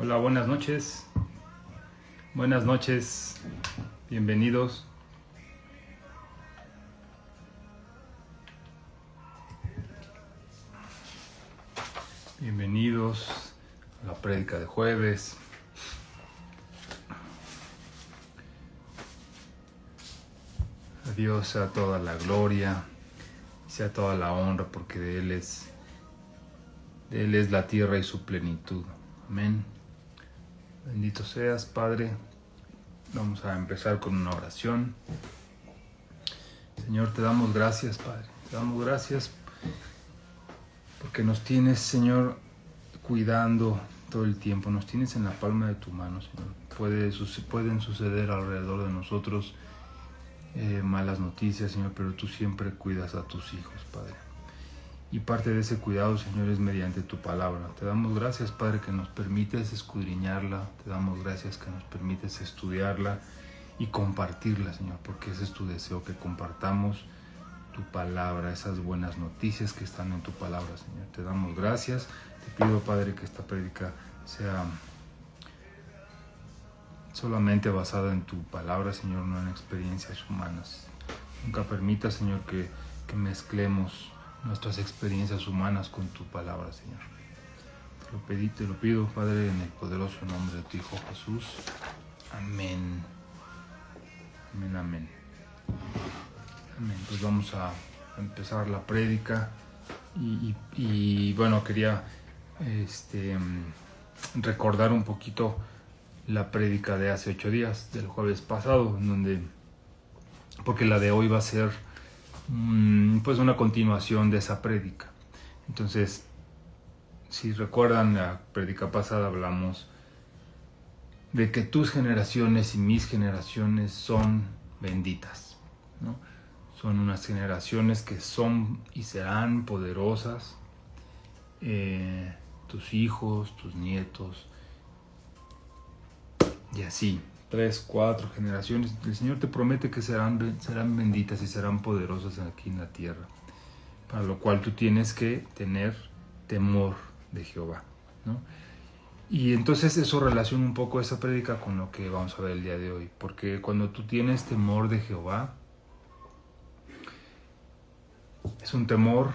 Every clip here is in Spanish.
Hola, buenas noches. Buenas noches. Bienvenidos. Bienvenidos a la prédica de jueves. A Dios sea toda la gloria, sea toda la honra, porque de Él es la tierra y su plenitud. Amén. Bendito seas, Padre. Vamos a empezar con una oración. Señor, te damos gracias, Padre. Te damos gracias porque nos tienes, Señor, cuidando todo el tiempo. Nos tienes en la palma de tu mano, Señor. Pueden suceder alrededor de nosotros malas noticias, Señor, pero tú siempre cuidas a tus hijos, Padre. Y parte de ese cuidado, Señor, es mediante tu palabra. Te damos gracias, Padre, que nos permites escudriñarla. Te damos gracias que nos permites estudiarla y compartirla, Señor, porque ese es tu deseo, que compartamos tu palabra, esas buenas noticias que están en tu palabra, Señor. Te damos gracias. Te pido, Padre, que esta prédica sea solamente basada en tu palabra, Señor, no en experiencias humanas. Nunca permita, Señor, que mezclemos nuestras experiencias humanas con tu palabra, Señor. Te lo pido, Padre, en el poderoso nombre de tu Hijo Jesús. Amén. Amén, amén. Amén. Pues vamos a empezar la prédica. Y bueno, quería recordar un poquito la prédica de hace 8 días, del jueves pasado, porque la de hoy va a ser pues una continuación de esa prédica. Entonces, si recuerdan, la prédica pasada hablamos de que tus generaciones y mis generaciones son benditas, ¿no? Son unas generaciones que son y serán poderosas. Tus hijos, tus nietos, y así 3, 4 generaciones, el Señor te promete que serán benditas y serán poderosas aquí en la tierra, para lo cual tú tienes que tener temor de Jehová, ¿no? Y entonces eso relaciona un poco esa prédica con lo que vamos a ver el día de hoy, porque cuando tú tienes temor de Jehová, es un temor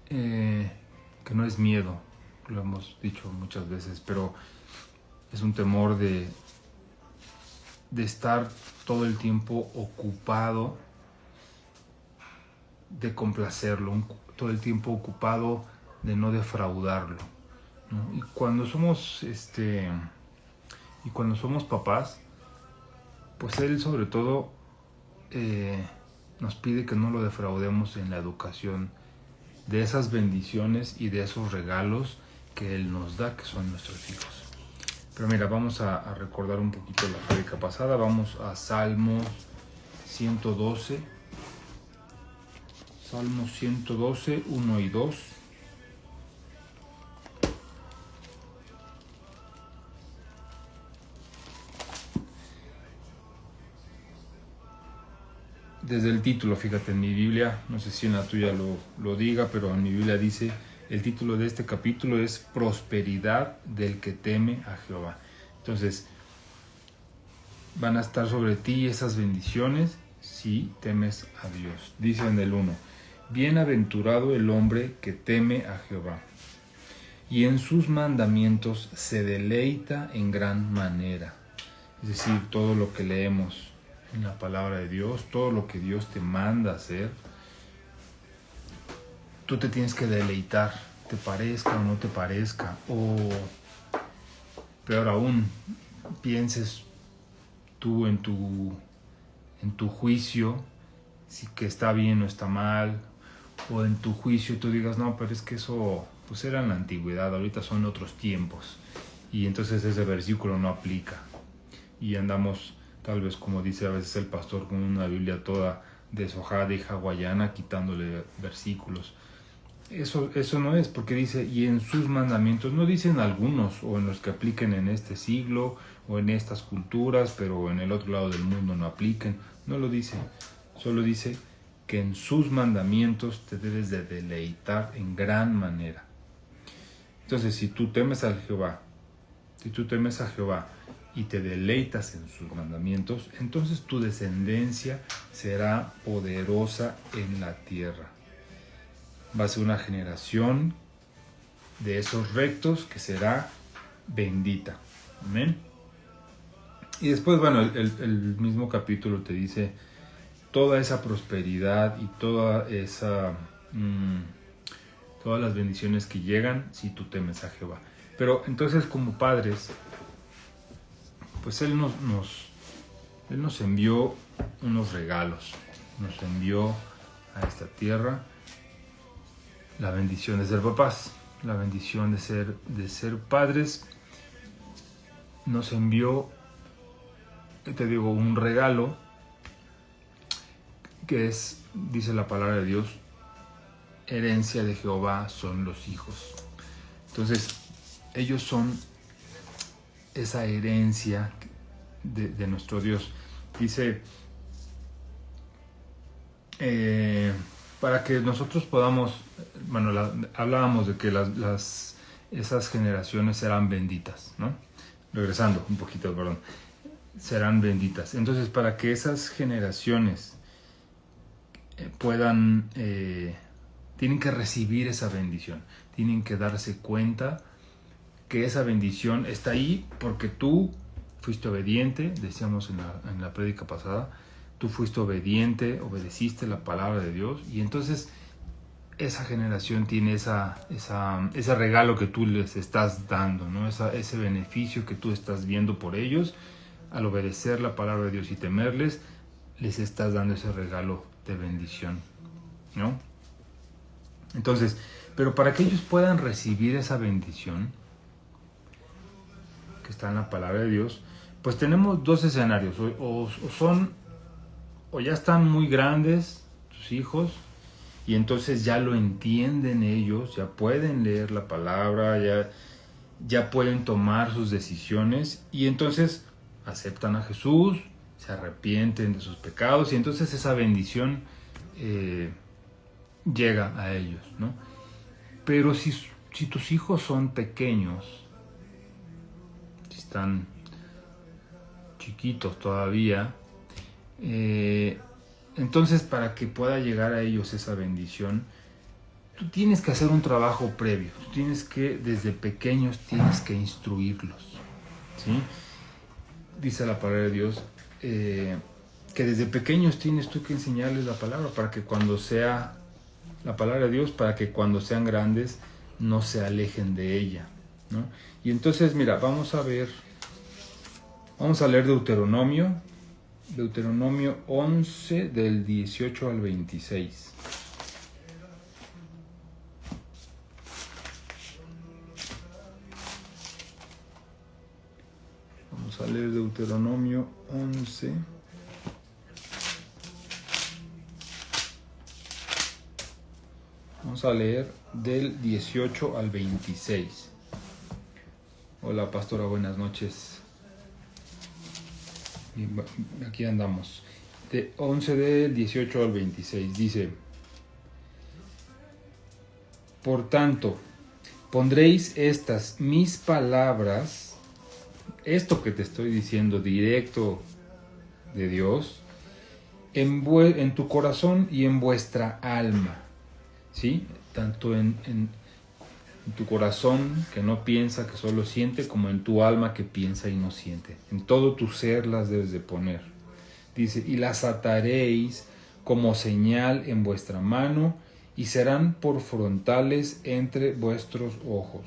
que no es miedo, lo hemos dicho muchas veces, pero es un temor de estar todo el tiempo ocupado de complacerlo, todo el tiempo ocupado de no defraudarlo, ¿no? Y cuando somos papás, pues Él sobre todo nos pide que no lo defraudemos en la educación de esas bendiciones y de esos regalos que Él nos da, que son nuestros hijos. Pero mira, vamos a recordar un poquito la prédica pasada. Vamos a Salmos 112. Salmos 112, 1 y 2. Desde el título, fíjate, en mi Biblia, no sé si en la tuya lo diga, pero en mi Biblia dice, el título de este capítulo es Prosperidad del que teme a Jehová. Entonces, van a estar sobre ti esas bendiciones si temes a Dios. Dice en el 1, bienaventurado el hombre que teme a Jehová, y en sus mandamientos se deleita en gran manera. Es decir, todo lo que leemos en la palabra de Dios, todo lo que Dios te manda hacer, tú te tienes que deleitar, te parezca o no te parezca, o peor aún, pienses tú en tu juicio si que está bien o está mal, o en tu juicio tú digas, no, pero es que eso pues era en la antigüedad, ahorita son otros tiempos, y entonces ese versículo no aplica, y andamos tal vez, como dice a veces el pastor, con una Biblia toda deshojada y hawaiana, quitándole versículos. Eso no es, porque dice, y en sus mandamientos, no dicen algunos, o en los que apliquen en este siglo, o en estas culturas, pero en el otro lado del mundo no apliquen, no lo dice, solo dice que en sus mandamientos te debes de deleitar en gran manera. Entonces, si tú temes al Jehová, si tú temes a Jehová y te deleitas en sus mandamientos, entonces tu descendencia será poderosa en la tierra. Va a ser una generación de esos rectos que será bendita. Amén. Y después, bueno, el mismo capítulo te dice toda esa prosperidad y todas las bendiciones que llegan si tú temes a Jehová. Pero entonces, como padres, pues Él nos envió unos regalos. Nos envió a esta tierra la bendición de ser papás, la bendición de ser padres. Nos envió, te digo, un regalo que es, dice la palabra de Dios, herencia de Jehová son los hijos. Entonces, ellos son esa herencia de nuestro Dios. Dice, para que nosotros podamos, bueno, hablábamos de que esas generaciones serán benditas, ¿no? Regresando un poquito, perdón, serán benditas. Entonces, para que esas generaciones tienen que recibir esa bendición, tienen que darse cuenta que esa bendición está ahí porque tú fuiste obediente, decíamos en la prédica pasada, tú fuiste obediente, obedeciste la palabra de Dios, y entonces esa generación tiene ese regalo que tú les estás dando, ¿no? Ese beneficio que tú estás viendo por ellos, al obedecer la palabra de Dios y temerles, les estás dando ese regalo de bendición, ¿no? Entonces, pero para que ellos puedan recibir esa bendición que está en la palabra de Dios, pues tenemos dos escenarios. O ya están muy grandes tus hijos y entonces ya lo entienden ellos, ya pueden leer la palabra, ya pueden tomar sus decisiones, y entonces aceptan a Jesús, se arrepienten de sus pecados, y entonces esa bendición llega a ellos, ¿no? Pero si tus hijos son pequeños, si están chiquitos todavía, entonces para que pueda llegar a ellos esa bendición, tú tienes que hacer un trabajo previo. Desde pequeños tienes que instruirlos, ¿sí? Dice la palabra de Dios que desde pequeños tienes tú que enseñarles la palabra para que cuando sea la palabra de Dios, para que cuando sean grandes no se alejen de ella, ¿no? Y entonces, mira, vamos a leer Deuteronomio 11 del 18 al 26. Vamos a leer Deuteronomio 11. Vamos a leer del 18 al 26. Hola, pastora, buenas noches. Aquí andamos. 11 del 18 al 26 dice: Por tanto, pondréis estas mis palabras, esto que te estoy diciendo directo de Dios, en tu corazón y en vuestra alma, ¿sí? Tanto en tu corazón, que no piensa, que solo siente, como en tu alma, que piensa y no siente. En todo tu ser las debes de poner. Dice, y las ataréis como señal en vuestra mano, y serán por frontales entre vuestros ojos.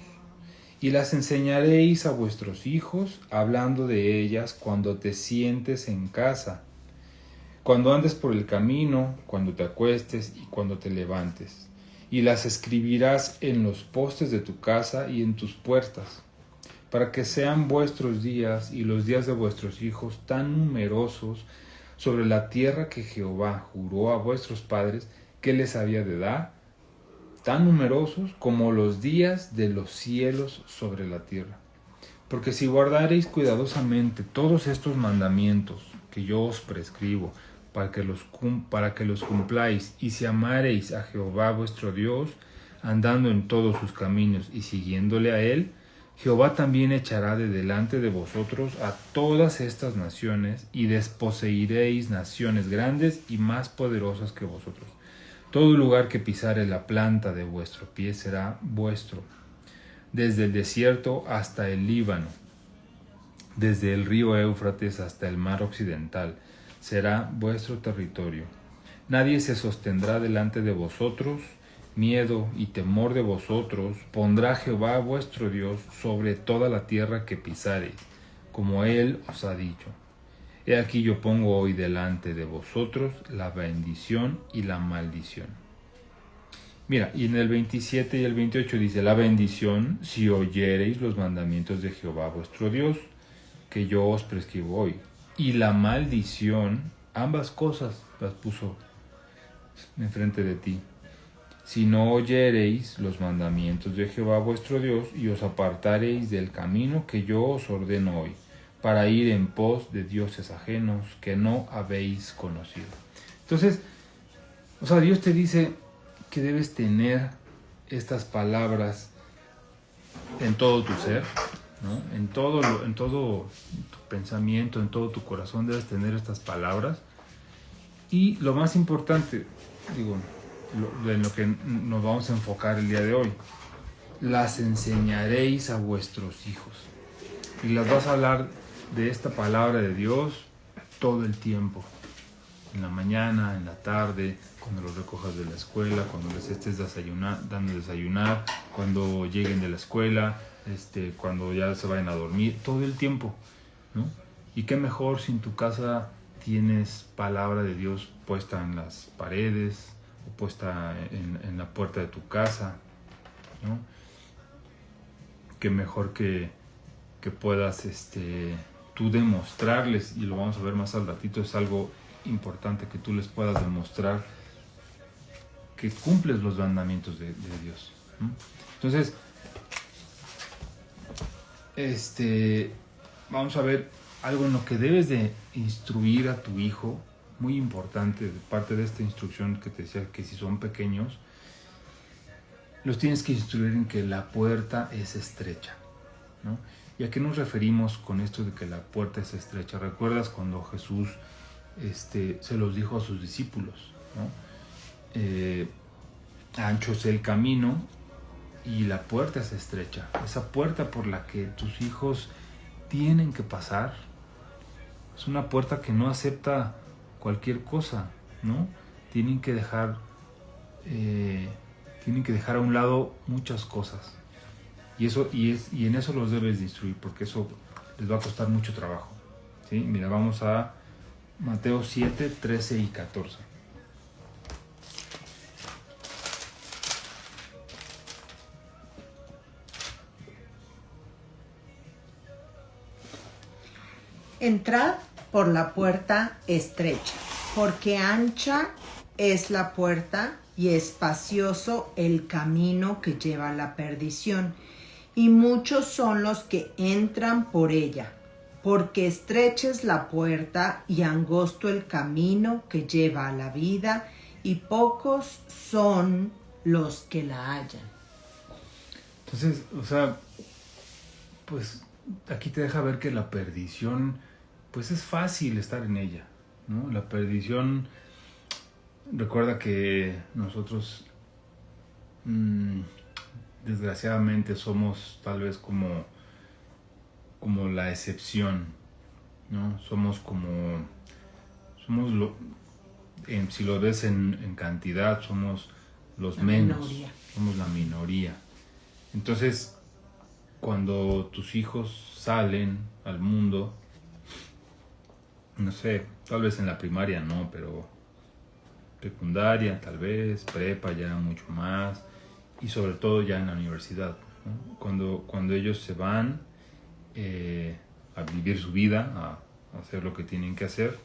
Y las enseñaréis a vuestros hijos, hablando de ellas cuando te sientes en casa, cuando andes por el camino, cuando te acuestes y cuando te levantes. Y las escribirás en los postes de tu casa y en tus puertas, para que sean vuestros días y los días de vuestros hijos tan numerosos sobre la tierra que Jehová juró a vuestros padres que les había de dar, tan numerosos como los días de los cielos sobre la tierra. Porque si guardareis cuidadosamente todos estos mandamientos que yo os prescribo, para que los cumpláis, y si amareis a Jehová vuestro Dios, andando en todos sus caminos y siguiéndole a Él, Jehová también echará de delante de vosotros a todas estas naciones, y desposeeréis naciones grandes y más poderosas que vosotros. Todo lugar que pisare la planta de vuestro pie será vuestro, desde el desierto hasta el Líbano, desde el río Éufrates hasta el mar occidental, será vuestro territorio. Nadie se sostendrá delante de vosotros, miedo y temor de vosotros pondrá Jehová vuestro Dios sobre toda la tierra que pisareis, como Él os ha dicho. He aquí yo pongo hoy delante de vosotros la bendición y la maldición. Mira, y en el 27 y el 28 dice, la bendición si oyereis los mandamientos de Jehová vuestro Dios, que yo os prescribo hoy. Y la maldición, ambas cosas las puso enfrente de ti. Si no oyereis los mandamientos de Jehová vuestro Dios, y os apartareis del camino que yo os ordeno hoy, para ir en pos de dioses ajenos que no habéis conocido. Entonces, Dios te dice que debes tener estas palabras en todo tu ser, ¿no? En todo tu pensamiento, en todo tu corazón debes tener estas palabras. Y lo más importante, en lo que nos vamos a enfocar el día de hoy, las enseñaréis a vuestros hijos. Y las vas a hablar de esta palabra de Dios todo el tiempo. En la mañana, en la tarde, cuando los recojas de la escuela, cuando les estés dando desayunar, cuando lleguen de la escuela, cuando ya se vayan a dormir, todo el tiempo, ¿no? Y qué mejor si en tu casa tienes palabra de Dios puesta en las paredes o puesta en la puerta de tu casa, ¿no? Qué mejor que puedas tú demostrarles, y lo vamos a ver más al ratito, es algo importante que tú les puedas demostrar que cumples los mandamientos de Dios, ¿no? Entonces, vamos a ver algo en lo que debes de instruir a tu hijo, muy importante, parte de esta instrucción que te decía, que si son pequeños, los tienes que instruir en que la puerta es estrecha, ¿no? ¿Y a qué nos referimos con esto de que la puerta es estrecha? ¿Recuerdas cuando Jesús se los dijo a sus discípulos, ¿no? Ancho es el camino y la puerta es estrecha. Esa puerta por la que tus hijos tienen que pasar es una puerta que no acepta cualquier cosa, ¿no? Tienen que dejar a un lado muchas cosas. Y en eso los debes de instruir, porque eso les va a costar mucho trabajo, ¿sí? Mira, vamos a Mateo 7, 13 y 14. Entrad por la puerta estrecha, porque ancha es la puerta y espacioso el camino que lleva a la perdición, y muchos son los que entran por ella, porque estrecha es la puerta y angosto el camino que lleva a la vida, y pocos son los que la hallan. Entonces, pues aquí te deja ver que la perdición, pues es fácil estar en ella, ¿no? La perdición, recuerda que nosotros desgraciadamente somos tal vez como la excepción, ¿no? Si lo ves en cantidad, somos los menos, somos la minoría. Entonces, cuando tus hijos salen al mundo, no sé, tal vez en la primaria no, pero secundaria tal vez, prepa ya mucho más, y sobre todo ya en la universidad, ¿no? Cuando ellos se van a vivir su vida, a hacer lo que tienen que hacer,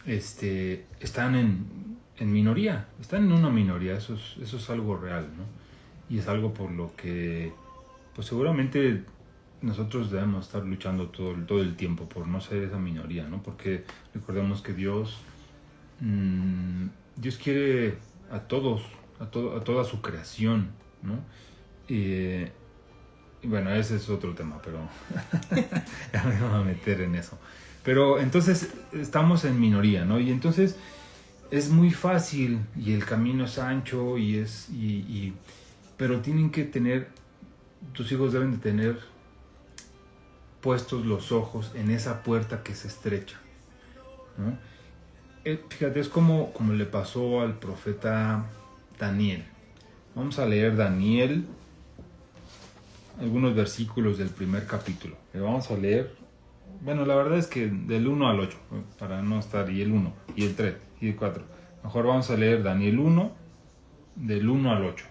están en minoría, están en una minoría, eso es algo real, ¿no? Y es algo por lo que pues seguramente nosotros debemos estar luchando todo el tiempo por no ser esa minoría, ¿no? Porque recordemos que Dios quiere a todos, a toda su creación, ¿no? bueno, ese es otro tema, pero ya me voy a meter en eso. Pero entonces estamos en minoría, ¿no? Y entonces es muy fácil y el camino es ancho pero tienen que tener, tus hijos deben de tener puestos los ojos en esa puerta que se estrecha, ¿no? Fíjate, es como le pasó al profeta Daniel. Vamos a leer Daniel, algunos versículos del primer capítulo. Vamos a leer, bueno, la verdad es que del 1 al 8, para no estar, y el 1, y el 3, y el 4. Mejor vamos a leer Daniel 1, del 1 al 8.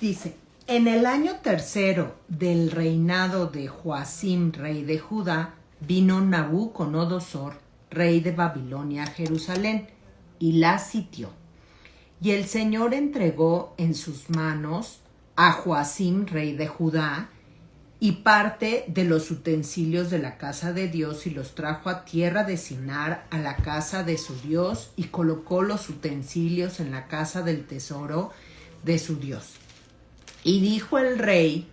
Dice, en el año tercero del reinado de Joacim, rey de Judá, vino Nabucodonosor, rey de Babilonia, a Jerusalén, y la sitió. Y el Señor entregó en sus manos a Joacim, rey de Judá, y parte de los utensilios de la casa de Dios, y los trajo a tierra de Sinar, a la casa de su Dios, y colocó los utensilios en la casa del tesoro de su Dios. Y dijo el rey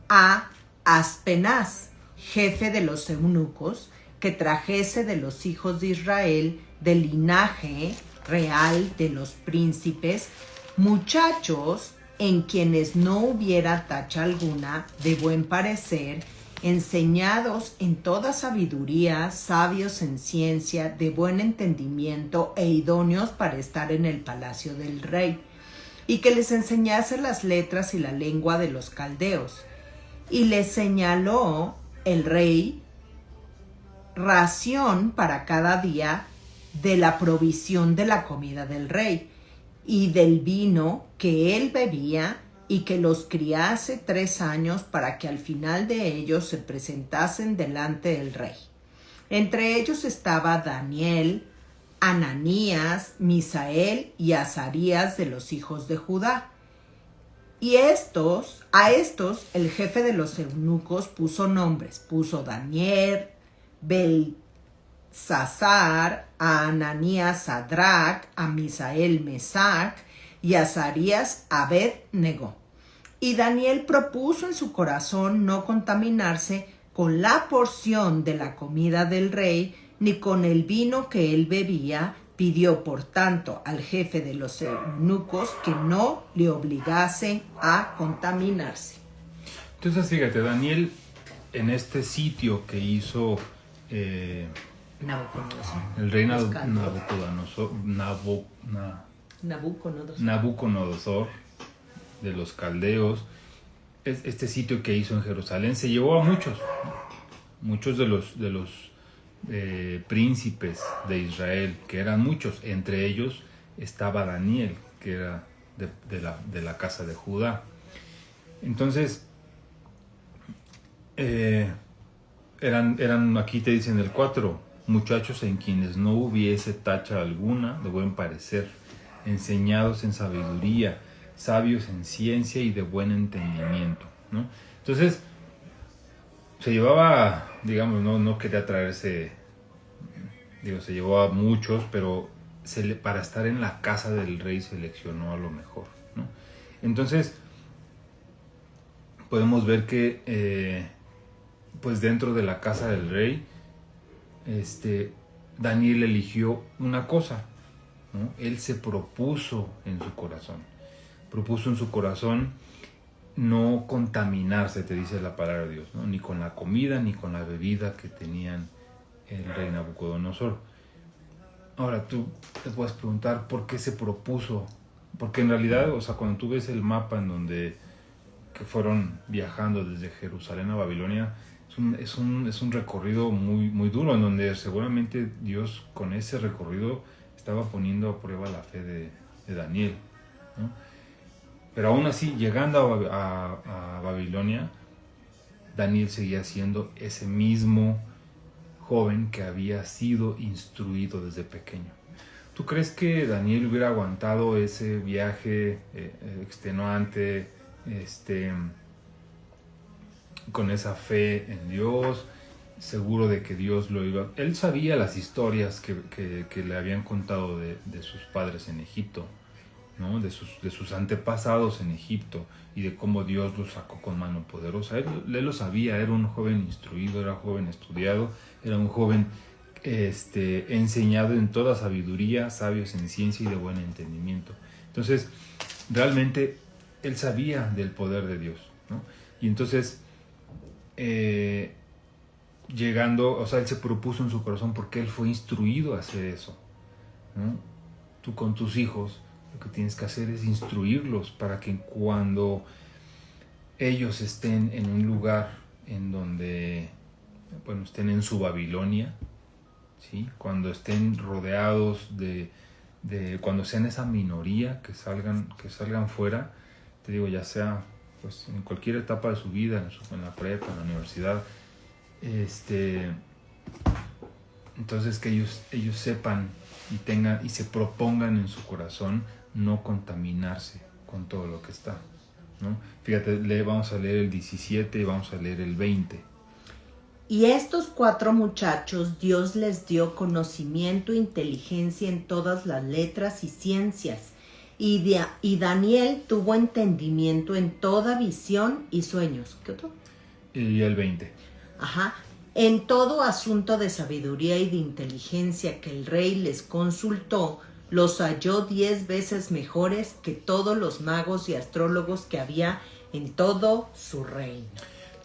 a Aspenaz, jefe de los eunucos, que trajese de los hijos de Israel, del linaje real de los príncipes, muchachos en quienes no hubiera tacha alguna, de buen parecer, enseñados en toda sabiduría, sabios en ciencia, de buen entendimiento e idóneos para estar en el palacio del rey, y que les enseñase las letras y la lengua de los caldeos. Y les señaló el rey ración para cada día de la provisión de la comida del rey y del vino que él bebía, y que los criase 3 años, para que al final de ellos se presentasen delante del rey. Entre ellos estaba Daniel, Ananías, Misael y Azarías, de los hijos de Judá. Y a estos el jefe de los eunucos puso nombres. Puso Daniel, Belsasar, a Ananías Sadrac, a Misael Mesac, y a Azarías Abed-Nego. Y Daniel propuso en su corazón no contaminarse con la porción de la comida del rey, ni con el vino que él bebía. Pidió, por tanto, al jefe de los eunucos que no le obligase a contaminarse. Entonces, fíjate, Daniel, en este sitio que hizo el rey Nabucodonosor de los caldeos, este sitio que hizo en Jerusalén se llevó a muchos de los príncipes de Israel, que eran muchos. Entre ellos estaba Daniel, que era de la casa de Judá. Entonces eran, aquí te dicen el 4, muchachos en quienes no hubiese tacha alguna, de buen parecer, enseñados en sabiduría, sabios en ciencia y de buen entendimiento, ¿no? Entonces se llevaba, digamos, no quería traerse, se llevó a muchos, pero para estar en la casa del rey seleccionó a lo mejor, ¿no? Entonces podemos ver que pues dentro de la casa del rey, Daniel eligió una cosa, ¿no? Él se propuso en su corazón no contaminarse, te dice la palabra de Dios, ¿no? Ni con la comida ni con la bebida que tenían el rey Nabucodonosor. Ahora tú te puedes preguntar por qué se propuso, porque en realidad, cuando tú ves el mapa en donde que fueron viajando desde Jerusalén a Babilonia, es un recorrido muy, muy duro, en donde seguramente Dios con ese recorrido estaba poniendo a prueba la fe de Daniel, ¿no? Pero aún así, llegando a Babilonia, Daniel seguía siendo ese mismo joven que había sido instruido desde pequeño. ¿Tú crees que Daniel hubiera aguantado ese viaje extenuante, con esa fe en Dios seguro de que Dios lo iba... Él sabía las historias que le habían contado de sus padres en Egipto, ¿no? De sus antepasados en Egipto y de cómo Dios los sacó con mano poderosa. Él lo sabía, era un joven instruido, era un joven estudiado, era un joven enseñado en toda sabiduría, sabios en ciencia y de buen entendimiento. Entonces, realmente él sabía del poder de Dios, ¿no? Y entonces, llegando, o sea, él se propuso en su corazón porque él fue instruido a hacer eso, ¿no? Tú con tus hijos lo que tienes que hacer es instruirlos para que cuando ellos estén en un lugar en donde, bueno, estén en su Babilonia, ¿sí? Cuando estén rodeados de cuando sean esa minoría que salgan fuera, te digo, ya sea pues en cualquier etapa de su vida, en la prepa, en la universidad, entonces que ellos sepan y tengan y se propongan en su corazón no contaminarse con todo lo que está, ¿no? Fíjate, vamos a leer el 17 y vamos a leer el 20. Y estos 4 muchachos Dios les dio conocimiento e inteligencia en todas las letras y ciencias. Y Daniel tuvo entendimiento en toda visión y sueños. ¿Qué otro? Y el 20. Ajá. En todo asunto de sabiduría y de inteligencia que el rey les consultó, los halló 10 veces mejores que todos los magos y astrólogos que había en todo su reino.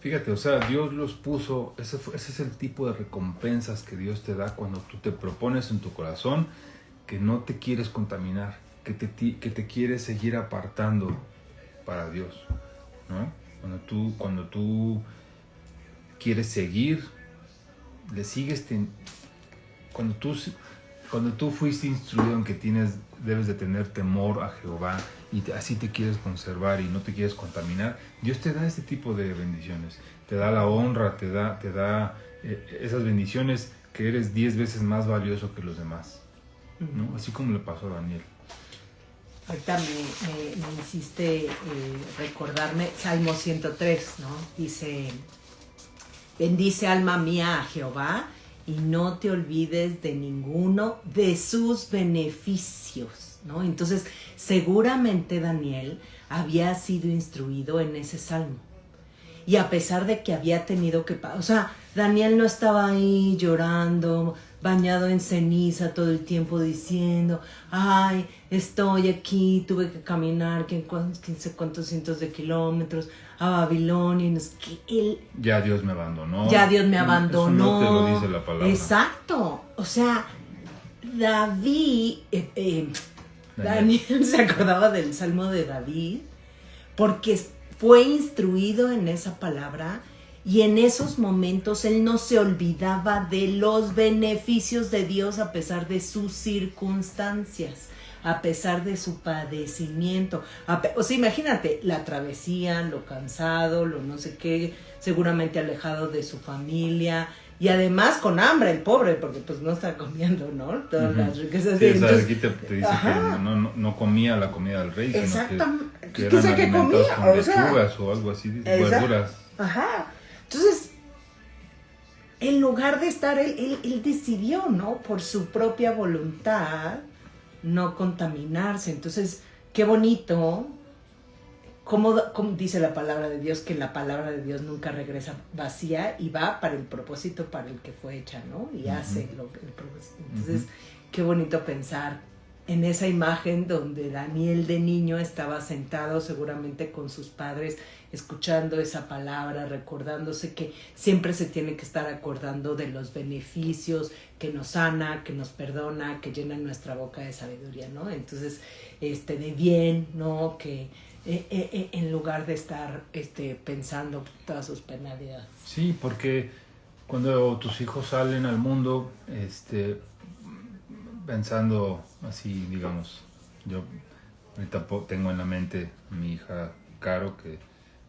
Fíjate, o sea, Dios los puso, ese es el tipo de recompensas que Dios te da cuando tú te propones en tu corazón que no te quieres contaminar, que te quieres seguir apartando para Dios, ¿no? Cuando tú quieres seguir, le sigues, cuando tú fuiste instruido en que debes de tener temor a Jehová y así te quieres conservar y no te quieres contaminar, Dios te da este tipo de bendiciones, te da la honra, te da esas bendiciones que eres 10 veces más valioso que los demás, ¿no? Así como le pasó a Daniel. Ahorita me hiciste recordarme Salmo 103, ¿no? Dice, bendice alma mía a Jehová y no te olvides de ninguno de sus beneficios, ¿no? Entonces, seguramente Daniel había sido instruido en ese salmo. Y a pesar de que había tenido que... O sea, Daniel no estaba ahí llorando, bañado en ceniza todo el tiempo diciendo, ay, estoy aquí, tuve que caminar 15 cuántos cientos de kilómetros a Babilonia. No sé qué. Él, ya Dios me abandonó. Ya Dios me abandonó. Eso no te lo dice la palabra. Exacto. O sea, Daniel se acordaba del Salmo de David porque fue instruido en esa palabra y en esos momentos él no se olvidaba de los beneficios de Dios a pesar de sus circunstancias, a pesar de su padecimiento. O sea, imagínate, la travesía, lo cansado, lo no sé qué, seguramente alejado de su familia y además con hambre el pobre, porque pues no está comiendo, ¿no? Todas las riquezas. Sí, entonces, aquí te dice que no comía la comida del rey, sino que eran alimentados con lechugas o algo así, verduras. Ajá. Entonces, en lugar de estar, él decidió, ¿no? Por su propia voluntad, no contaminarse. Entonces, qué bonito. Como dice la palabra de Dios, que la palabra de Dios nunca regresa vacía y va para el propósito para el que fue hecha, ¿no? Y hace el propósito. Entonces, qué bonito pensar en esa imagen donde Daniel de niño estaba sentado seguramente con sus padres, escuchando esa palabra, recordándose que siempre se tiene que estar acordando de los beneficios que nos sana, que nos perdona, que llena nuestra boca de sabiduría, ¿no? Entonces, de bien, ¿no? Que en lugar de estar pensando todas sus penalidades. Sí, porque cuando tus hijos salen al mundo, pensando así, digamos, yo ahorita tengo en la mente a mi hija Caro, que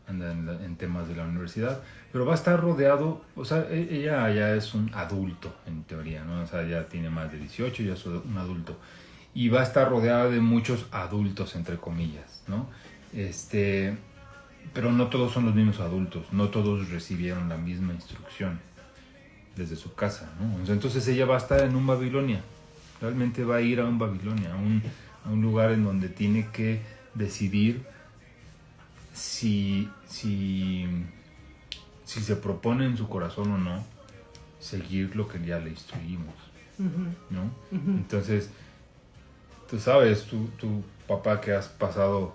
anda en temas de la universidad, pero va a estar rodeado, o sea, ella ya es un adulto en teoría, ¿no? O sea, ya tiene más de 18, ya es un adulto, y va a estar rodeada de muchos adultos, entre comillas, ¿no? Pero no todos son los mismos adultos, no todos recibieron la misma instrucción. desde su casa, ¿no? Entonces ella va a estar en un Babilonia, realmente va a ir a un Babilonia, a un lugar en donde tiene que decidir si se propone en su corazón o no seguir lo que ya le instruimos, ¿no? Entonces, tú sabes, tu papá que has pasado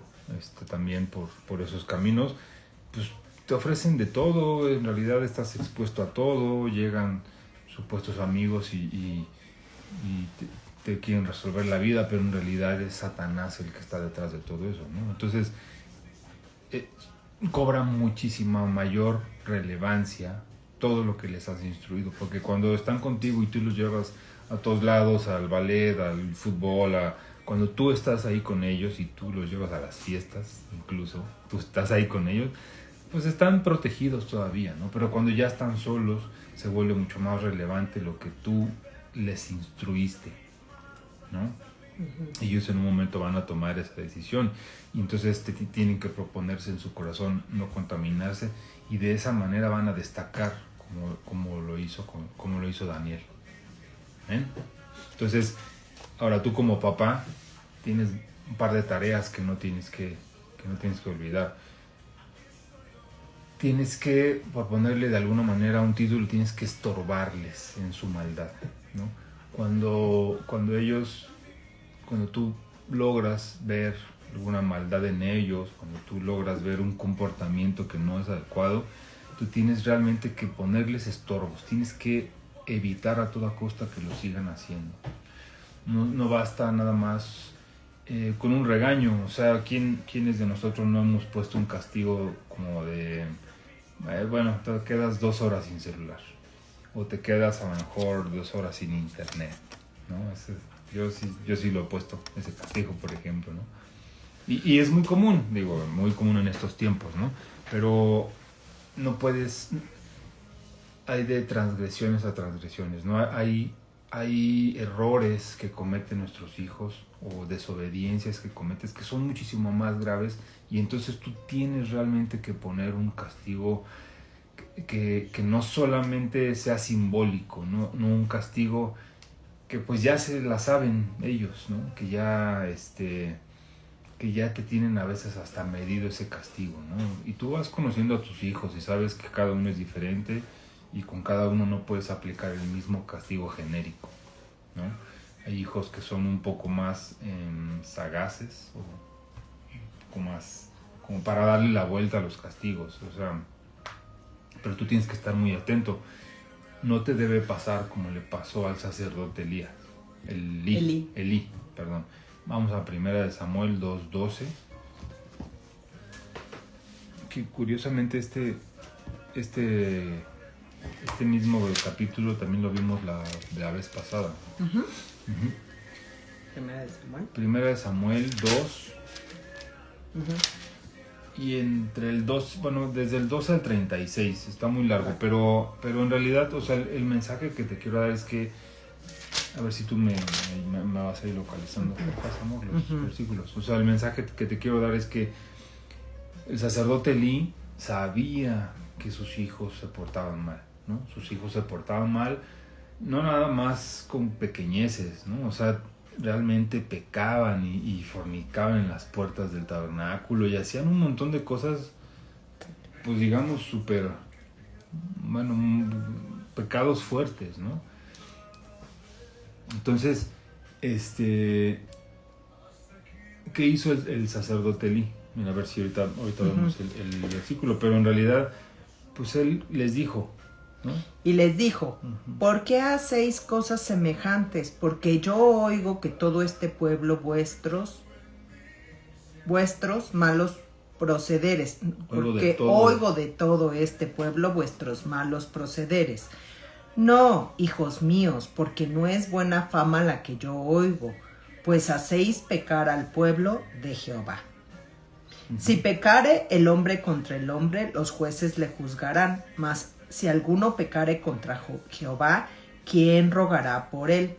también por esos caminos, pues te ofrecen de todo, en realidad estás expuesto a todo, llegan supuestos amigos y te quieren resolver la vida, pero en realidad es Satanás el que está detrás de todo eso, ¿no? Entonces, cobra muchísima mayor relevancia todo lo que les has instruido, porque cuando están contigo y tú los llevas a todos lados, al ballet, al fútbol, cuando tú estás ahí con ellos y tú los llevas a las fiestas, incluso, tú estás ahí con ellos, pues están protegidos todavía, ¿no? Pero cuando ya están solos, se vuelve mucho más relevante lo que tú les instruiste, ¿no? Ellos en un momento van a tomar esa decisión y entonces tienen que proponerse en su corazón no contaminarse y de esa manera van a destacar como lo hizo Daniel. ¿Ven? Entonces, ahora tú como papá tienes un par de tareas que no tienes que olvidar. Tienes que, por ponerle de alguna manera un título, tienes que estorbarles en su maldad, ¿no? Cuando tú logras ver alguna maldad en ellos, cuando tú logras ver un comportamiento que no es adecuado, tú tienes realmente que ponerles estorbos, tienes que evitar a toda costa que lo sigan haciendo. No basta nada más con un regaño, o sea, ¿quiénes de nosotros no hemos puesto un castigo como de, bueno, te quedas 2 horas sin celular, o te quedas a lo mejor 2 horas sin internet, ¿no? Yo sí lo he puesto, ese castigo, por ejemplo, ¿no? Y es muy común, muy común en estos tiempos, ¿no? Pero no puedes, hay de transgresiones a transgresiones, ¿no? Hay errores que cometen nuestros hijos o desobediencias que cometes que son muchísimo más graves y entonces tú tienes realmente que poner un castigo que no solamente sea simbólico, no un castigo que pues ya se la saben ellos, ¿no? Que ya te tienen a veces hasta medido ese castigo, ¿no? Y tú vas conociendo a tus hijos y sabes que cada uno es diferente y con cada uno no puedes aplicar el mismo castigo genérico, ¿no? Hay hijos que son un poco más sagaces o un poco más como para darle la vuelta a los castigos, o sea, pero tú tienes que estar muy atento. No te debe pasar como le pasó al sacerdote Elí. Vamos a 1 Samuel 2:12. Que curiosamente este mismo capítulo también lo vimos la vez pasada. Primera de Samuel 2. Y entre el 2, bueno, desde el 2 al 36, está muy largo, pero en realidad, o sea, el mensaje que te quiero dar es que, a ver si tú me vas a ir localizando, pasamos los versículos, o sea, el mensaje que te quiero dar es que el sacerdote Elí sabía que sus hijos se portaban mal, ¿no? Sus hijos se portaban mal, no nada más con pequeñeces, ¿no? O sea, realmente pecaban y fornicaban en las puertas del tabernáculo y hacían un montón de cosas, pues digamos, pecados fuertes, ¿no? Entonces, ¿qué hizo el sacerdote Elí? Mira, a ver si ahorita vemos el versículo, pero en realidad, pues él les dijo, ¿no? Y les dijo, ¿por qué hacéis cosas semejantes? Porque yo oigo que todo este pueblo vuestros malos procederes, porque oigo de todo este pueblo vuestros malos procederes. No, hijos míos, porque no es buena fama la que yo oigo, pues hacéis pecar al pueblo de Jehová. Si pecare el hombre contra el hombre, los jueces le juzgarán, mas si alguno pecare contra Jehová, ¿quién rogará por él?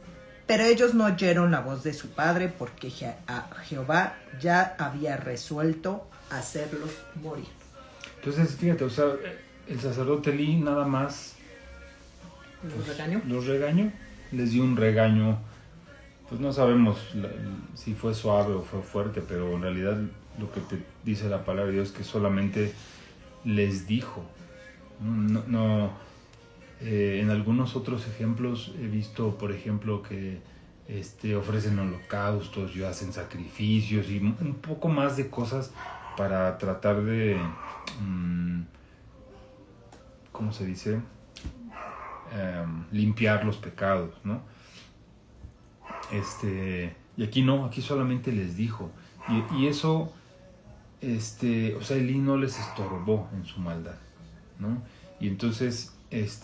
Pero ellos no oyeron la voz de su padre, porque Jehová ya había resuelto hacerlos morir. Entonces, fíjate, o sea, el sacerdote Elí nada más ¿Los regañó, les dio un regaño, pues no sabemos si fue suave o fue fuerte, pero en realidad lo que te dice la palabra de Dios es que solamente les dijo. En algunos otros ejemplos he visto, por ejemplo, que ofrecen holocaustos y hacen sacrificios y un poco más de cosas para tratar de, ¿cómo se dice? Limpiar los pecados, ¿no? Y aquí no, aquí solamente les dijo. Y eso, o sea, Elí no les estorbó en su maldad, ¿no? Y entonces,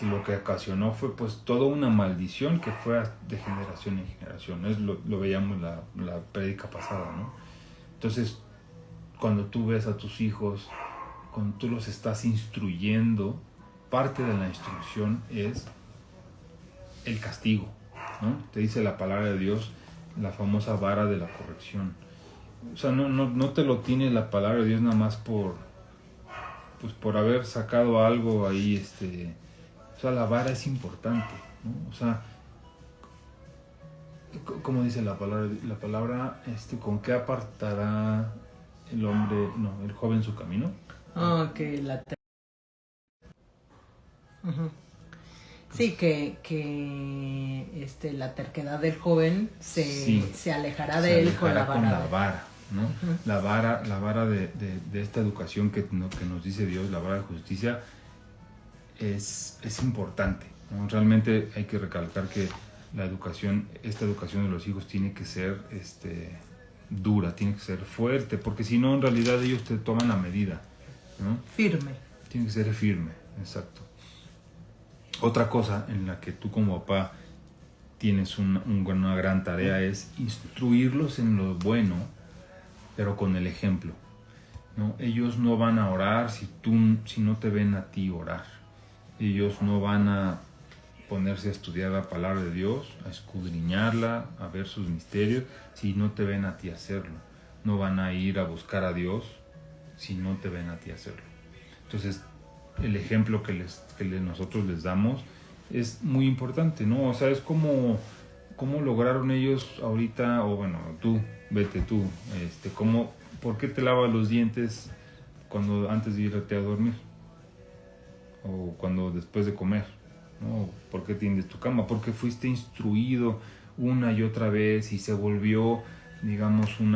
lo que ocasionó fue pues toda una maldición que fue de generación en generación, ¿no? Lo veíamos la prédica pasada, ¿no? Entonces, cuando tú ves a tus hijos, cuando tú los estás instruyendo, parte de la instrucción es el castigo, ¿no? Te dice la palabra de Dios, la famosa vara de la corrección. O sea, no te lo tiene la palabra de Dios nada más por haber sacado algo ahí, o sea, la vara es importante, ¿no? O sea, como dice la palabra, ¿con qué apartará el joven su camino? Sí, que la terquedad del joven se alejará de él con la vara, ¿no? Uh-huh. La vara de esta educación que nos dice Dios, la vara de justicia, es importante, ¿no? Realmente hay que recalcar que esta educación de los hijos tiene que ser dura, tiene que ser fuerte, porque si no, en realidad ellos te toman la medida, ¿no? Firme. Tiene que ser firme, exacto. Otra cosa en la que tú como papá tienes una gran tarea es instruirlos en lo bueno, pero con el ejemplo, ¿no? Ellos no van a orar si no te ven a ti orar. Ellos no van a ponerse a estudiar la palabra de Dios, a escudriñarla, a ver sus misterios, si no te ven a ti hacerlo. No van a ir a buscar a Dios si no te ven a ti hacerlo. Entonces, el ejemplo que nosotros les damos es muy importante, ¿no? O sea, es como lograron ellos ahorita, o bueno, vete tú, ¿por qué te lavas los dientes antes de irte a dormir? O después de comer, ¿no? ¿Por qué tiendes tu cama? Porque fuiste instruido una y otra vez y se volvió, digamos, un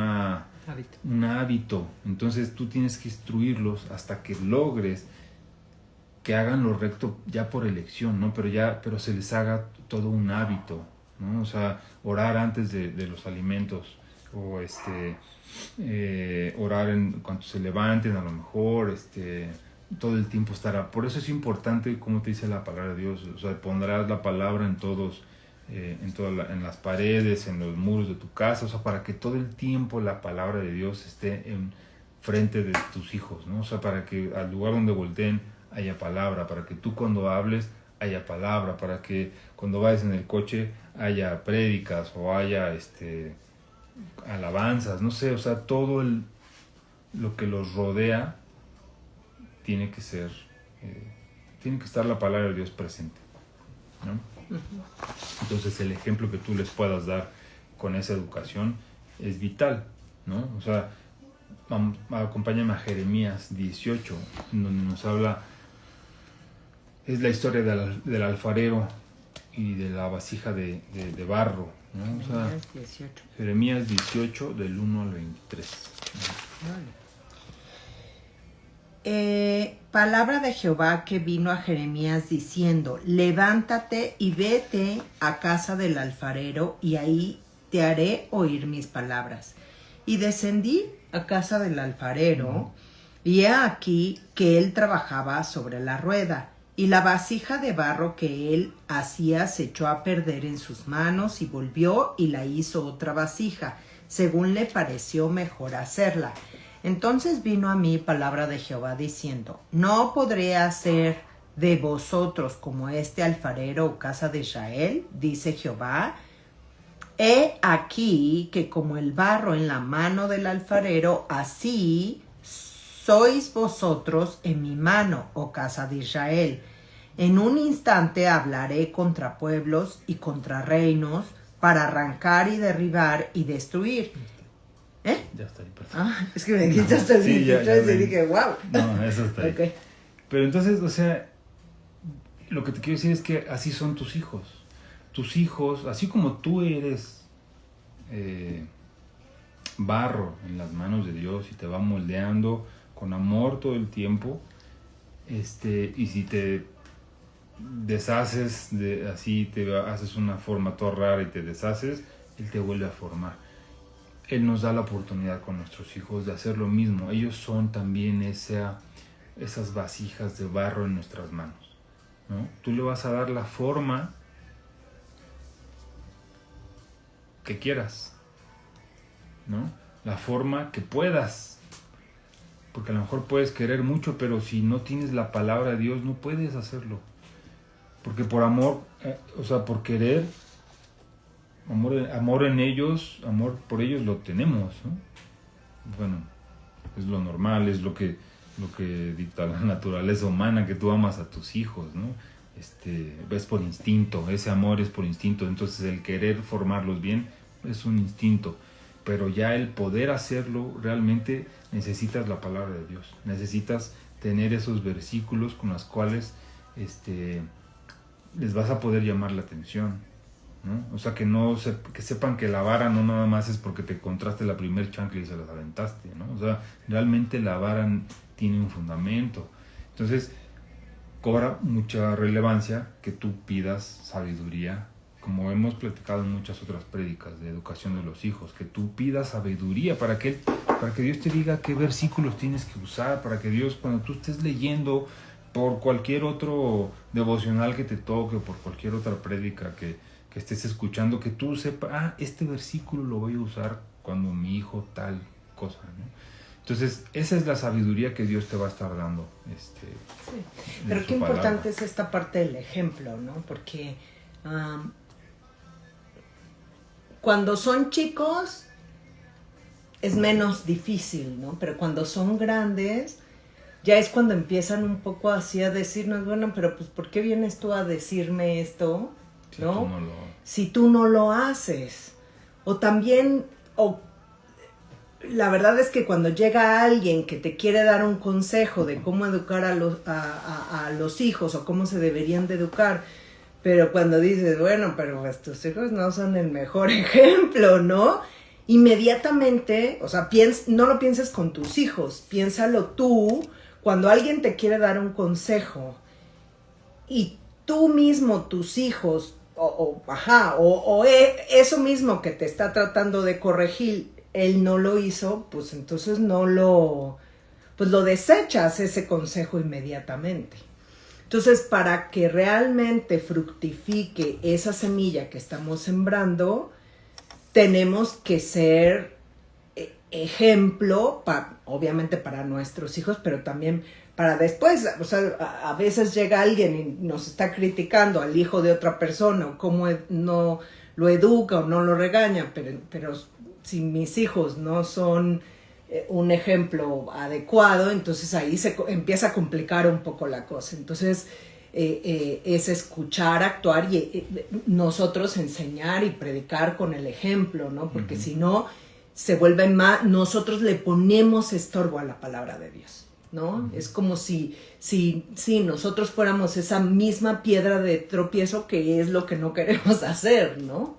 hábito. Entonces tú tienes que instruirlos hasta que logres que hagan lo recto ya por elección, ¿no? Pero se les haga todo un hábito, ¿no? O sea, orar antes de los alimentos, o orar en cuanto se levanten, a lo mejor, todo el tiempo estará. Por eso es importante, como te dice la palabra de Dios, o sea, pondrás la palabra en las paredes, en los muros de tu casa, o sea, para que todo el tiempo la palabra de Dios esté en frente de tus hijos, ¿no? O sea, para que al lugar donde volteen haya palabra, para que tú cuando hables haya palabra, para que cuando vayas en el coche haya prédicas o haya alabanzas, no sé, o sea, todo lo que los rodea tiene que estar la palabra de Dios presente, ¿no? Entonces el ejemplo que tú les puedas dar con esa educación es vital, ¿no? O sea, acompáñame a Jeremías 18, en donde nos habla, es la historia del alfarero y de la vasija de barro, ¿no? O sea, Jeremías 18 del 1 al 23. Palabra de Jehová que vino a Jeremías diciendo: levántate y vete a casa del alfarero, y ahí te haré oír mis palabras. Y descendí a casa del alfarero, y he aquí que él trabajaba sobre la rueda, y la vasija de barro que él hacía se echó a perder en sus manos, y volvió y la hizo otra vasija, según le pareció mejor hacerla. Entonces vino a mí palabra de Jehová diciendo: ¿no podré hacer de vosotros como este alfarero, o casa de Israel? Dice Jehová. He aquí que como el barro en la mano del alfarero, así sois vosotros en mi mano, oh casa de Israel. En un instante hablaré contra pueblos y contra reinos para arrancar y derribar y destruir. ¿Eh? Ya está ahí, perfecto. Ah, es que me dijiste hasta el Sí, ya 23 y dije, wow. No, eso está ahí. Okay. Pero entonces, o sea, lo que te quiero decir es que así son tus hijos. Tus hijos, así como tú eres barro en las manos de Dios y te va moldeando con amor todo el tiempo, y si te deshaces así, te haces una forma toda rara y te deshaces, Él te vuelve a formar. Él nos da la oportunidad con nuestros hijos de hacer lo mismo. Ellos son también esas vasijas de barro en nuestras manos, ¿no? Tú le vas a dar la forma que quieras, ¿no? La forma que puedas. Porque a lo mejor puedes querer mucho, pero si no tienes la palabra de Dios, no puedes hacerlo. Porque por amor, por querer, amor en ellos, amor por ellos lo tenemos, ¿no? Bueno, es lo normal, es lo que dicta la naturaleza humana, que tú amas a tus hijos, ¿no? Es por instinto, ese amor es por instinto, entonces el querer formarlos bien es un instinto, pero ya el poder hacerlo realmente necesitas la palabra de Dios, necesitas tener esos versículos con los cuales les vas a poder llamar la atención, ¿no? O sea, que sepan que la vara no nada más es porque te encontraste la primer chancla y se las aventaste, ¿no? O sea, realmente la vara tiene un fundamento. Entonces, cobra mucha relevancia que tú pidas sabiduría, como hemos platicado en muchas otras prédicas de educación de los hijos, que tú pidas sabiduría para que Dios te diga qué versículos tienes que usar, para que Dios, cuando tú estés leyendo por cualquier otro devocional que te toque, por cualquier otra prédica que estés escuchando, que tú sepas, este versículo lo voy a usar cuando mi hijo tal cosa, ¿no? Entonces, esa es la sabiduría que Dios te va a estar dando. Sí. Pero qué importante es esta parte del ejemplo, ¿no? Porque cuando son chicos es menos difícil, ¿no? Pero cuando son grandes, ya es cuando empiezan un poco así a decirnos, bueno, pero pues ¿por qué vienes tú a decirme esto? ¿No? Si tú no lo haces. O también, la verdad es que cuando llega alguien que te quiere dar un consejo de cómo educar a los hijos o cómo se deberían de educar, pero cuando dices, bueno, pero pues tus hijos no son el mejor ejemplo, ¿no? Inmediatamente, o sea, no lo pienses con tus hijos, piénsalo tú cuando alguien te quiere dar un consejo y tú mismo, tus hijos, eso mismo que te está tratando de corregir, él no lo hizo, pues entonces lo desechas ese consejo inmediatamente. Entonces, para que realmente fructifique esa semilla que estamos sembrando, tenemos que ser ejemplo, obviamente para nuestros hijos, pero también para después. O sea, a veces llega alguien y nos está criticando al hijo de otra persona, o cómo no lo educa o no lo regaña, pero si mis hijos no son un ejemplo adecuado, entonces ahí se empieza a complicar un poco la cosa. Entonces es escuchar, actuar y nosotros enseñar y predicar con el ejemplo, ¿no? Porque si no, se vuelven más, nosotros le ponemos estorbo a la palabra de Dios, ¿no? Es como si nosotros fuéramos esa misma piedra de tropiezo, que es lo que no queremos hacer, ¿no?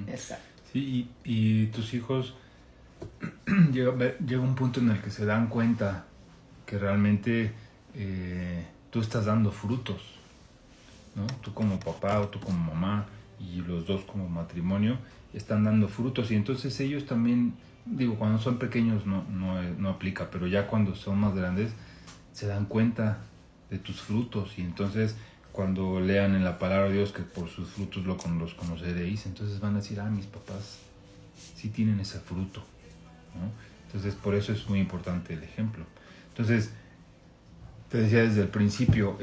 Exacto. Sí, y tus hijos llega un punto en el que se dan cuenta que realmente tú estás dando frutos, ¿no? Tú como papá o tú como mamá y los dos como matrimonio están dando frutos, y entonces ellos también, cuando son pequeños no aplica, pero ya cuando son más grandes se dan cuenta de tus frutos, y entonces cuando lean en la palabra de Dios que por sus frutos los conoceréis, entonces van a decir, mis papás sí tienen ese fruto, ¿no? Entonces por eso es muy importante el ejemplo. Entonces te decía desde el principio,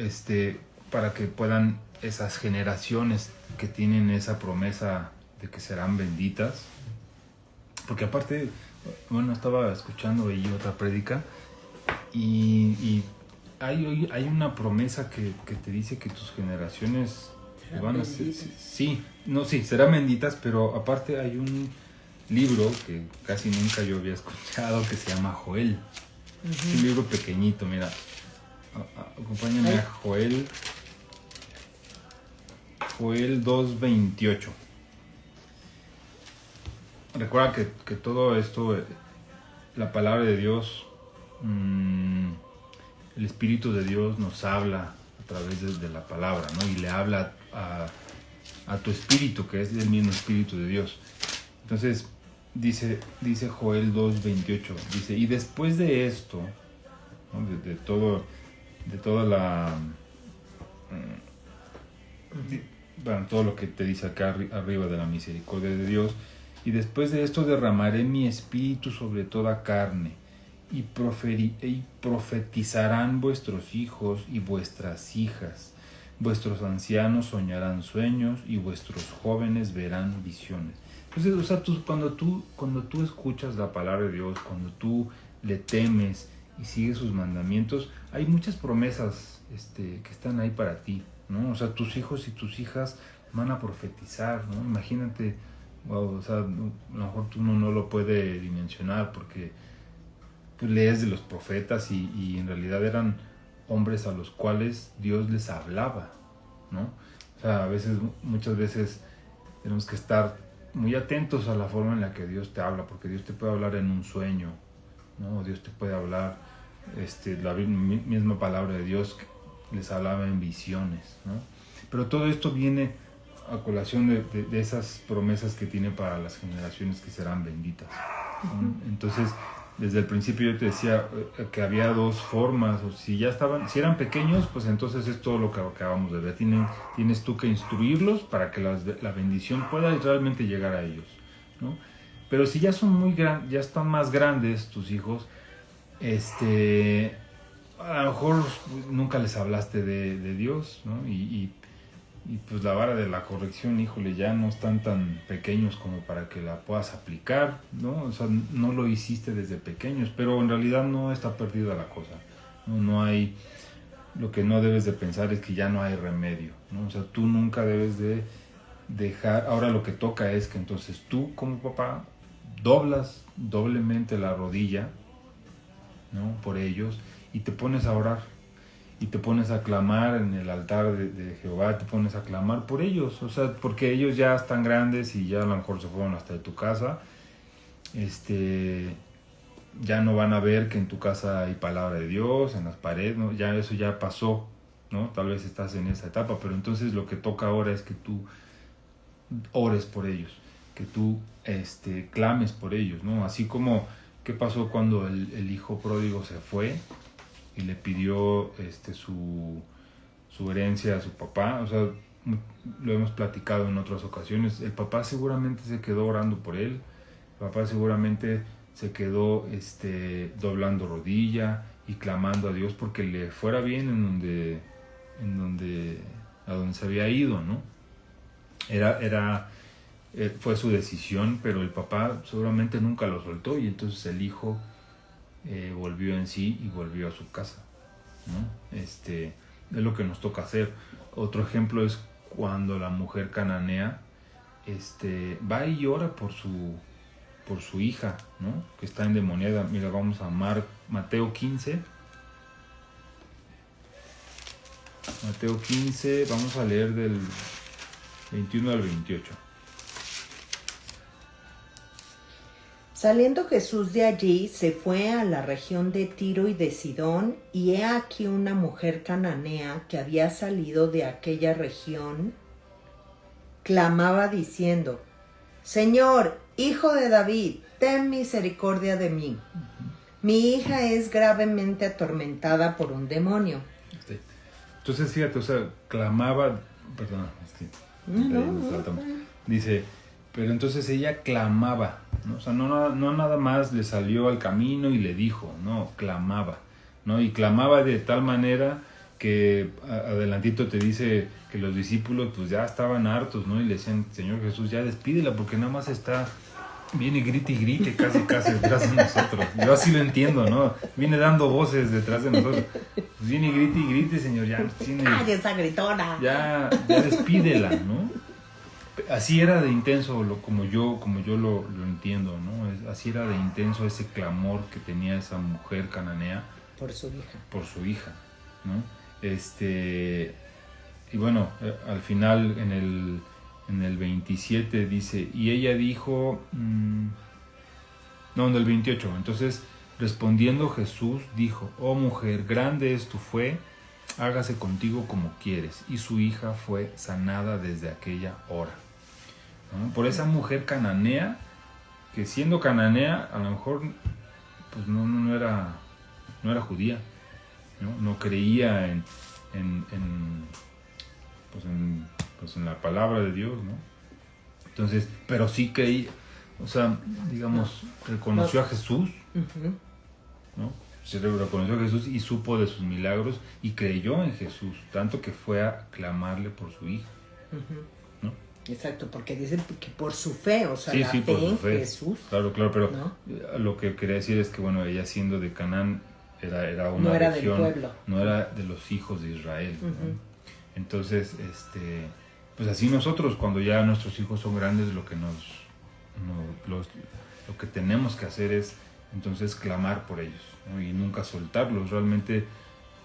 para que puedan esas generaciones que tienen esa promesa de que serán benditas, porque aparte, estaba escuchando ahí otra prédica y hay una promesa que te dice que tus generaciones van a ser, serán benditas, pero aparte hay un libro que casi nunca yo había escuchado que se llama Joel. Es un libro pequeñito, mira. Acompáñame a Joel 2:28. Recuerda que todo esto, la palabra de Dios, el Espíritu de Dios nos habla a través de la palabra, ¿no? Y le habla a tu espíritu, que es el mismo Espíritu de Dios. Entonces, dice Joel 2:28, dice, y después de esto, ¿no? de toda la... todo lo que te dice acá arriba de la misericordia de Dios, y después de esto derramaré mi espíritu sobre toda carne, y profetizarán vuestros hijos y vuestras hijas, vuestros ancianos soñarán sueños, y vuestros jóvenes verán visiones. Entonces, o sea, cuando tú escuchas la palabra de Dios, cuando tú le temes y sigues sus mandamientos, hay muchas promesas que están ahí para ti, ¿no? O sea, tus hijos y tus hijas van a profetizar, ¿no? Imagínate, wow, o sea, a lo mejor tú no lo puede dimensionar porque pues, lees de los profetas y en realidad eran hombres a los cuales Dios les hablaba, ¿no? O sea, muchas veces tenemos que estar muy atentos a la forma en la que Dios te habla, porque Dios te puede hablar en un sueño, ¿no? Dios te puede hablar, la misma palabra de Dios les hablaba en visiones, ¿no? Pero todo esto viene a colación de esas promesas que tiene para las generaciones que serán benditas, ¿no? Entonces, desde el principio yo te decía que había dos formas, o si eran pequeños, pues entonces es todo lo que acabamos de ver. Tienes tú que instruirlos para que la bendición pueda realmente llegar a ellos, ¿no? Pero si ya son ya están más grandes tus hijos, a lo mejor nunca les hablaste de Dios, ¿no? Y pues la vara de la corrección, híjole, ya no están tan pequeños como para que la puedas aplicar, ¿no? O sea, no lo hiciste desde pequeños, pero en realidad no está perdida la cosa, ¿no? No hay, lo que no debes de pensar es que ya no hay remedio, ¿no? O sea, tú nunca debes de dejar, ahora lo que toca es que entonces tú como papá doblas doblemente la rodilla, ¿no? Por ellos, y te pones a orar. Y te pones a clamar en el altar de Jehová, te pones a clamar por ellos, o sea, porque ellos ya están grandes y ya a lo mejor se fueron hasta de tu casa, ya no van a ver que en tu casa hay palabra de Dios, en las paredes, ¿no? Ya eso ya pasó, ¿no? Tal vez estás en esa etapa, pero entonces lo que toca ahora es que tú ores por ellos, que tú clames por ellos, ¿no? Así como, ¿qué pasó cuando el hijo pródigo se fue y le pidió su herencia a su papá? O sea, lo hemos platicado en otras ocasiones. El papá seguramente se quedó orando por él. El papá seguramente se quedó doblando rodilla y clamando a Dios porque le fuera bien a donde se había ido, ¿no? Fue su decisión, pero el papá seguramente nunca lo soltó y entonces el hijo volvió en sí y volvió a su casa, ¿no? Es lo que nos toca hacer. Otro ejemplo es cuando la mujer cananea va y llora por su hija, ¿no? Que está endemoniada. Mira, vamos a Mateo 15. Mateo 15, vamos a leer del 21 al 28. Saliendo Jesús de allí, se fue a la región de Tiro y de Sidón, y he aquí una mujer cananea que había salido de aquella región, clamaba diciendo: Señor, Hijo de David, ten misericordia de mí. Mi hija es gravemente atormentada por un demonio. Entonces, fíjate, o sea, clamaba, perdón, dice, pero entonces ella clamaba, ¿no? O sea, no nada más le salió al camino y le dijo, no, clamaba, ¿no? Y clamaba de tal manera que adelantito te dice que los discípulos pues ya estaban hartos, ¿no? Y le decían, Señor Jesús, ya despídela porque nada más está viene grite y grite casi detrás de nosotros. Yo así lo entiendo, ¿no? Viene dando voces detrás de nosotros. Pues viene y grite, Señor, ya tiene... ¡Ay, esa gritona! Ya despídela, ¿no? Así era de intenso como yo lo entiendo, ¿no? Así era de intenso ese clamor que tenía esa mujer cananea Por su hija. Por su hija, ¿no? Y bueno, al final en el 27 dice, y ella dijo, no, en el 28, entonces respondiendo Jesús dijo, oh mujer, grande es tu fe, hágase contigo como quieres. Y su hija fue sanada desde aquella hora, ¿no? Por esa mujer cananea, que siendo cananea, a lo mejor pues no era judía, no creía en la palabra de Dios, ¿no? Entonces, pero sí creía, o sea, digamos, reconoció a Jesús, ¿no? Se reconoció a Jesús y supo de sus milagros y creyó en Jesús, tanto que fue a clamarle por su hija, ¿no? Exacto, porque dicen que por su fe, o sea, sí, la sí, fe por su en fe. Jesús. Claro, pero ¿no? Lo que quería decir es que, bueno, ella siendo de Canaán era una no era región, del pueblo. no era de los hijos de Israel, ¿no? Entonces, pues así nosotros, cuando ya nuestros hijos son grandes, lo que tenemos que hacer es entonces clamar por ellos, ¿no? Y nunca soltarlos. Realmente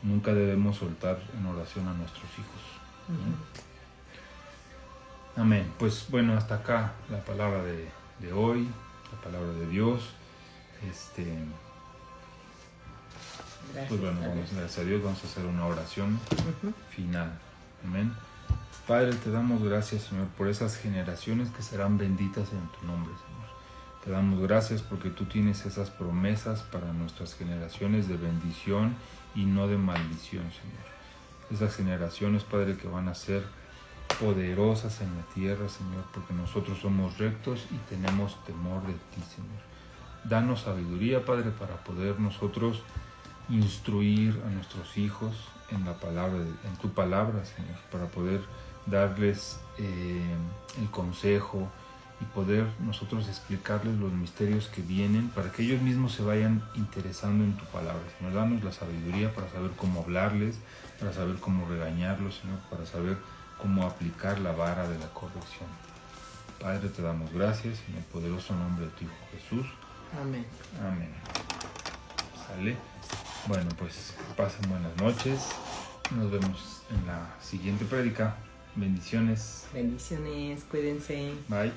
nunca debemos soltar en oración a nuestros hijos, ¿no? Amén. Pues bueno, hasta acá la palabra de hoy, la palabra de Dios. Pues bueno, gracias a Dios, vamos a hacer una oración final. Amén. Padre, te damos gracias, Señor, por esas generaciones que serán benditas en tu nombre, Señor. Te damos gracias porque tú tienes esas promesas para nuestras generaciones de bendición y no de maldición, Señor. Esas generaciones, Padre, que van a ser poderosas en la tierra, Señor, porque nosotros somos rectos y tenemos temor de ti, Señor. Danos sabiduría, Padre, para poder nosotros instruir a nuestros hijos en la palabra, en tu palabra, Señor, para poder darles el consejo y poder nosotros explicarles los misterios que vienen para que ellos mismos se vayan interesando en tu palabra, Señor. Danos la sabiduría para saber cómo hablarles, para saber cómo regañarlos, Señor, para saber cómo aplicar la vara de la corrección. Padre, te damos gracias en el poderoso nombre de tu Hijo Jesús. Amén. Amén. ¿Sale? Bueno, pues pasen buenas noches. Nos vemos en la siguiente prédica. Bendiciones. Bendiciones, cuídense. Bye.